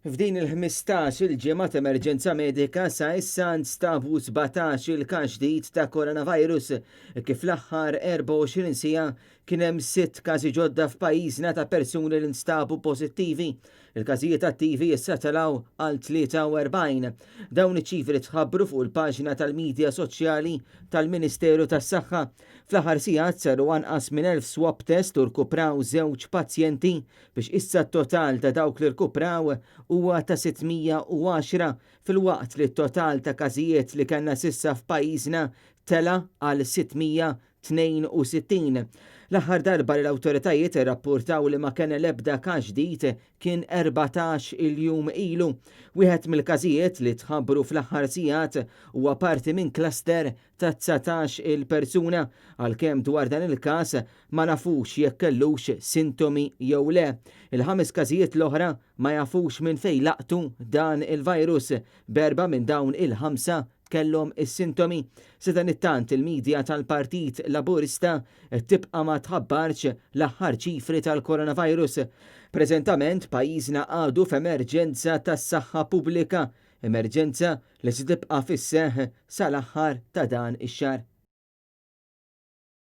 F'din il-15 il-ġimgħa ta' emerġenza medika sa issa nstabu 17 il-każ ġdid ta' coronavirus kif l-aħħar 24 sija kien hemm 6 każi ġodda f'pajjiżna ta' persuni li nstabu pożittivi. Il-każijiet attivi issa telgħu għal 43. Dawn iċ-ċifri tħabbru fuq il-paġna tal-midja soċjali tal-Ministeru tas-Saħħa. Fl-aħħar sigħat saru anqas minn 1000 swab test u rkupraw żewġ pazjenti biex issa t-total ta' dawk li rkupraw huwa ta' 610 fil-waqt li t-total ta' każijiet li kellna sissa f'pajjiżna tela għal 662. L-aħħar darba li l-awtoritajiet irrappurtaw li ma kien l-ebda każ ġdid kien 14 il-jum ilu. Wieħed mill-każijiet li tħabbru fl-aħħar sigħat huwa parti minn cluster ta' 19 il-persuna għalkemm dwar dan il-każ ma nafux jekk kellux sintomi jew le. Il-5 każijiet l-oħra ma jafux minn fejn laqtu dan il-virus, berba minn dawn il-5 kellhom is-sintomi. Sedan it-tant il-midja tal-Partit Laburista tibqa' ma tħabbarx l-aħħar ċifri tal-coronavirus. Preżentament pajjiżna għadu f'emerġenza tas-saħħa pubblika, emerġenza li se tibqa' fis-seħħ sal-aħħar ta' dan ix-xahar.